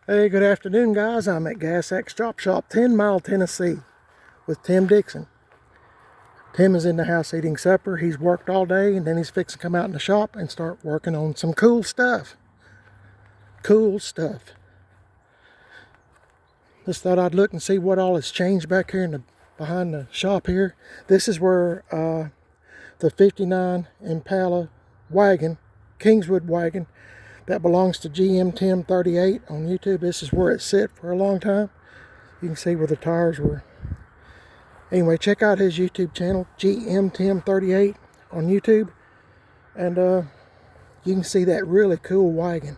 Hey, good afternoon, guys. I'm at Gas X Chop Shop, 10 Mile, Tennessee, with Tim Dixon. Tim is in the house eating supper. He's worked all day, and then he's fixing to come out in the shop and start working on some cool stuff. Cool stuff. Just thought I'd look and see what all has changed back here behind the shop here. This is where the 59 Impala wagon, Kingswood wagon, that belongs to GM Tim 38 on YouTube. This is where it sit for a long time. You can see where the tires were. Anyway, check out his YouTube channel, GM Tim 38 on YouTube. And you can see that really cool wagon.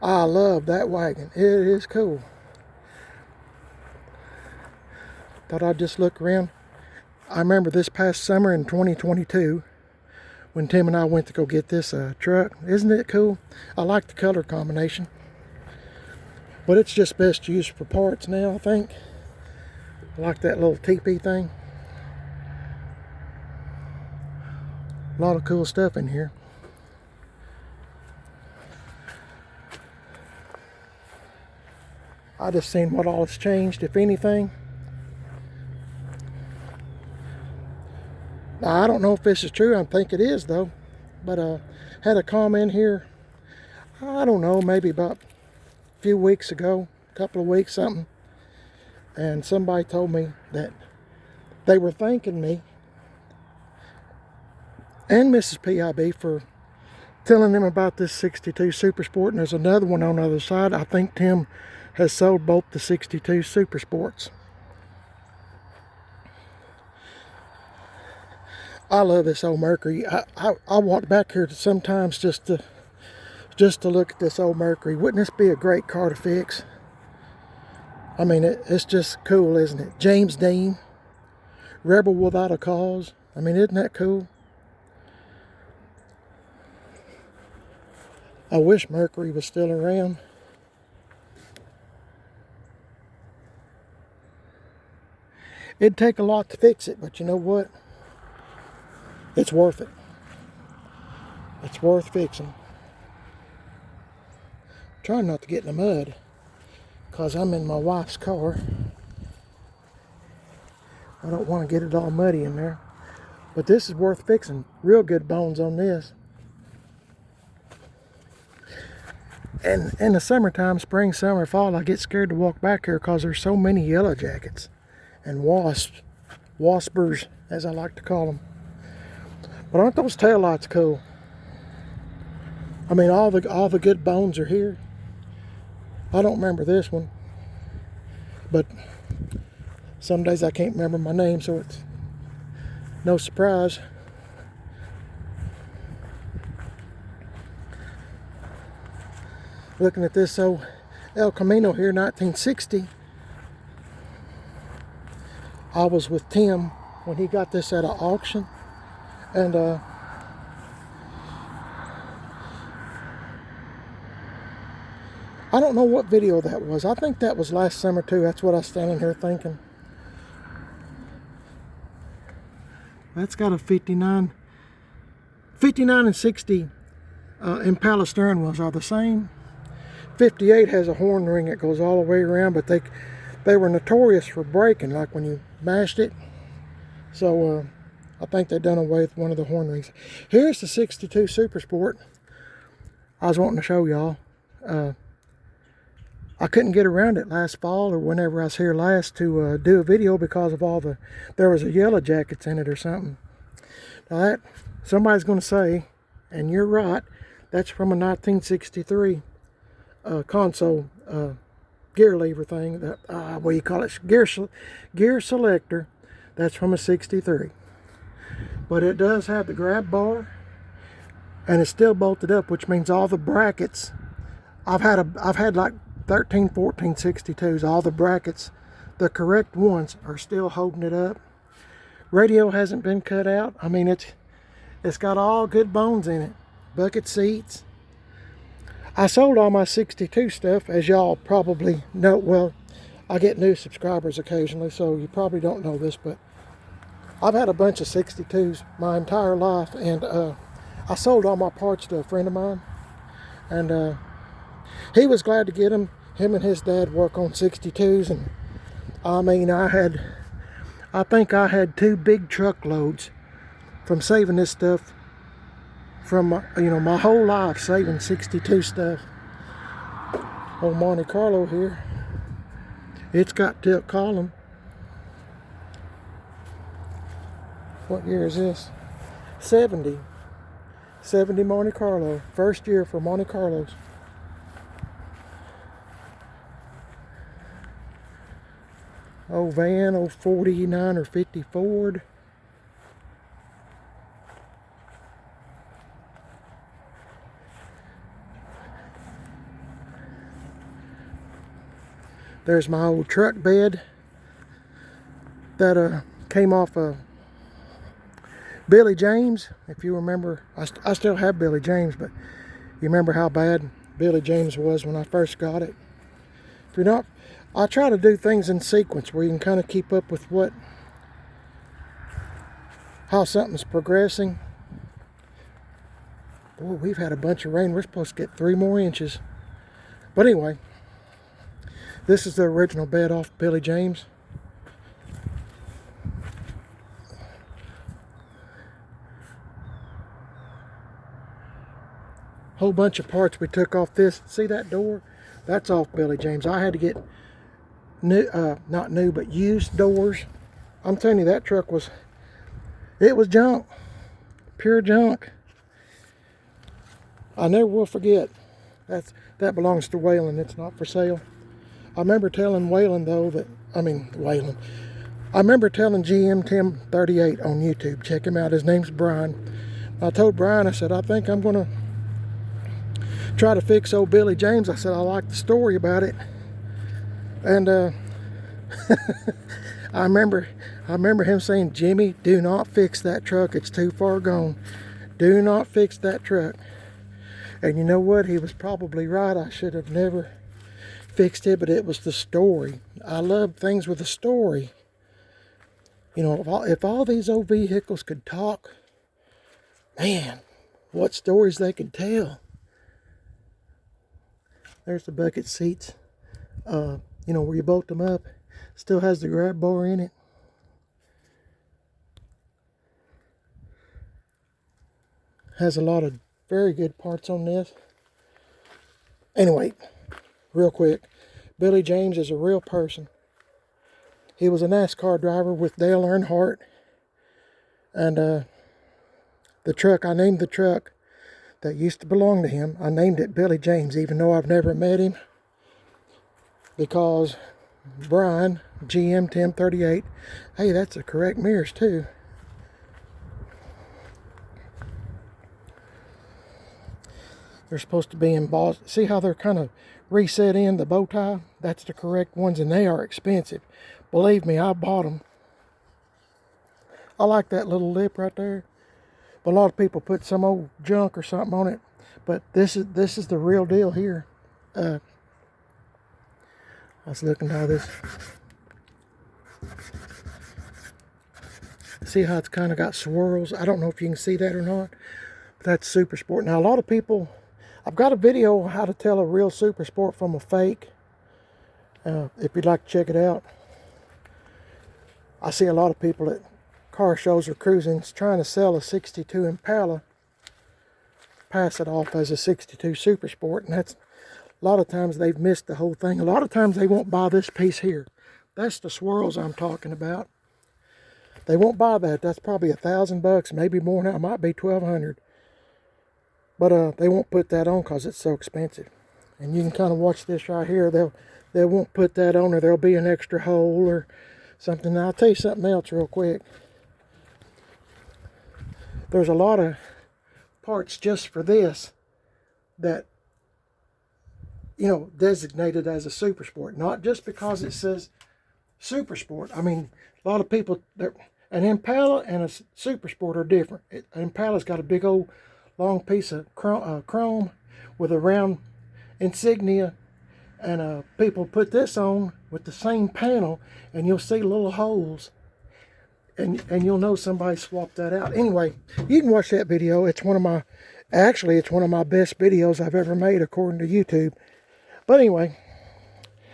I love that wagon. It is cool. Thought I'd just look around. I remember this past summer in 2022 when Tim and I went to go get this truck. Isn't it cool? I like the color combination. But it's just best used for parts now, I think. I like that little teepee thing. A lot of cool stuff in here. I just seen what all has changed, if anything. Now, I don't know if this is true. I think it is, though. But had a comment here, I don't know, maybe about a few weeks ago, a couple of weeks, something. And somebody told me that they were thanking me and Mrs. PIB for telling them about this 62 Super Sport. And there's another one on the other side. I think Tim has sold both the 62 Super Sports. I love this old Mercury. I walk back here sometimes just to look at this old Mercury. Wouldn't this be a great car to fix? I mean, it's just cool, isn't it? James Dean, Rebel Without a Cause. I mean, isn't that cool? I wish Mercury was still around. It'd take a lot to fix it, but you know what? It's worth it. It's worth fixing. I'm trying not to get in the mud because I'm in my wife's car. I don't want to get it all muddy in there. But this is worth fixing. Real good bones on this. And in the summertime, spring, summer, fall, I get scared to walk back here because there's so many yellow jackets and wasps, waspers, as I like to call them. But aren't those taillights cool? I mean, all the good bones are here. I don't remember this one, but some days I can't remember my name, so it's no surprise. Looking at this old El Camino here, 1960. I was with Tim when he got this at an auction. And I don't know what video that was. I think that was last summer too. That's what I was standing here thinking. That's got a 59 and 60 Impala steering wheels are the same. 58 has a horn ring that goes all the way around, but they were notorious for breaking, like when you mashed it. So I think they've done away with one of the horn rings. Here's the 62 Super Sport I was wanting to show y'all. I couldn't get around it last fall or whenever I was here last to do a video because of there was a yellow jackets in it or something. Now that, somebody's going to say, and you're right, that's from a 1963 console gear lever thing. What do you call it? Gear selector. That's from a 63. But it does have the grab bar, and it's still bolted up, which means all the brackets. I've had like 13, 14 62s. All the brackets, the correct ones, are still holding it up. Radio hasn't been cut out. I mean, it's got all good bones in it. Bucket seats. I sold all my 62 stuff, as y'all probably know. Well, I get new subscribers occasionally, so you probably don't know this, but I've had a bunch of 62s my entire life, and I sold all my parts to a friend of mine, and he was glad to get them. him and his dad work on 62s, and I mean, I think I had 2 big truckloads from saving this stuff from, my whole life, saving 62 stuff. Old Monte Carlo here. It's got tilt column. What year is this? 70 Monte Carlo. First year for Monte Carlos. Old van, old 49 or 50 Ford. There's my old truck bed that came off Billy James. If you remember, I still have Billy James, but you remember how bad Billy James was when I first got it. If you're not, I try to do things in sequence where you can kind of keep up with how something's progressing. Boy, we've had a bunch of rain. We're supposed to get 3 more inches. But anyway, this is the original bed off Billy James. Whole bunch of parts we took off this. See that door? That's off Billy James. I had to get new, not new, but used doors. I'm telling you, that truck was junk. Pure junk. I never will forget. That belongs to Waylon. It's not for sale. I remember telling Waylon though I remember telling GM Tim 38 on YouTube. Check him out. His name's Brian. I told Brian, I said, I think I'm going to try to fix old Billy James. I said, I like the story about it. And I remember him saying, Jimmy, do not fix that truck. It's too far gone. Do not fix that truck. And you know what? He was probably right. I should have never fixed it, but it was the story. I love things with a story. You know, if all these old vehicles could talk, man, what stories they could tell. There's the bucket seats. You know, where you bolt them up. Still has the grab bar in it. Has a lot of very good parts on this. Anyway, real quick, Billy James is a real person. He was a NASCAR driver with Dale Earnhardt. And the truck, I named the truck that used to belong to him. I named it Billy James, even though I've never met him. Because Brian, GM Tim 38, hey, that's the correct mirrors too. They're supposed to be embossed. See how they're kind of reset in the bow tie? That's the correct ones, and they are expensive. Believe me, I bought them. I like that little lip right there. But a lot of people put some old junk or something on it. But this is the real deal here. I was looking at this. See how it's kind of got swirls? I don't know if you can see that or not. But that's Super Sport. Now, a lot of people, I've got a video on how to tell a real Super Sport from a fake. If you'd like to check it out. I see a lot of people at car shows or cruising trying to sell a 62 Impala. Pass it off as a 62 Super Sport. And that's, a lot of times they've missed the whole thing. A lot of times they won't buy this piece here. That's the swirls I'm talking about. They won't buy that. That's probably $1,000, maybe more now. It might be $1,200. But they won't put that on because it's so expensive. And you can kind of watch this right here. They won't put that on, or there'll be an extra hole or something. Now, I'll tell you something else real quick. There's a lot of parts just for this that, you know, designated as a Super Sport. Not just because it says Super Sport. I mean, a lot of people, an Impala and a Super Sport are different. An Impala's got a big old long piece of chrome with a round insignia, and people put this on with the same panel, and you'll see little holes, and you'll know somebody swapped that out. Anyway, you can watch that video. It's one of my best videos I've ever made according to YouTube. But anyway,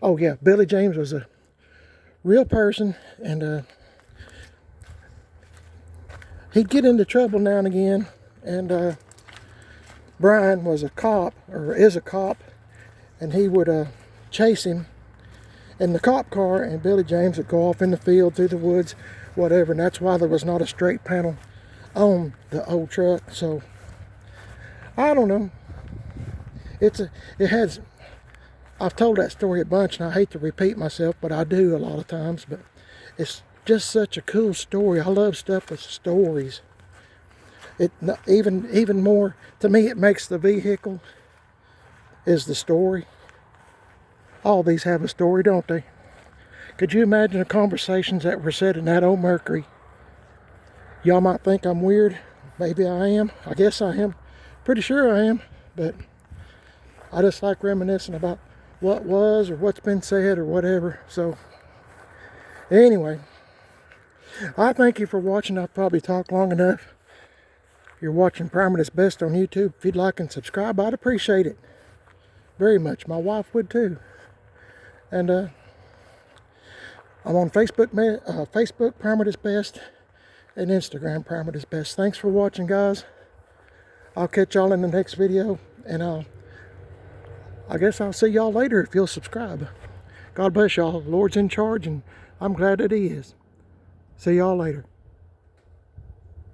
Oh yeah, Billy James was a real person, and he'd get into trouble now and again. And Brian was a cop, or is a cop, and he would chase him in the cop car, and Billy James would go off in the field, through the woods, whatever. And that's why there was not a straight panel on the old truck. So I don't know. I've told that story a bunch, and I hate to repeat myself, but I do a lot of times. But it's just such a cool story. I love stuff with stories. Even more, to me, it makes the vehicle is the story. All these have a story, don't they? Could you imagine the conversations that were said in that old Mercury? Y'all might think I'm weird. Maybe I am. I guess I am. Pretty sure I am. But I just like reminiscing about what was, or what's been said, or whatever. So anyway, I thank you for watching. I've probably talked long enough. You're watching Primer at its Best on YouTube. If you'd like and subscribe, I'd appreciate it very much. My wife would too. And I'm on Facebook, Primer at its Best, and Instagram, Primer at its Best. Thanks for watching, guys. I'll catch y'all in the next video, and I guess I'll see y'all later if you'll subscribe. God bless y'all. The Lord's in charge, and I'm glad that He is. See y'all later.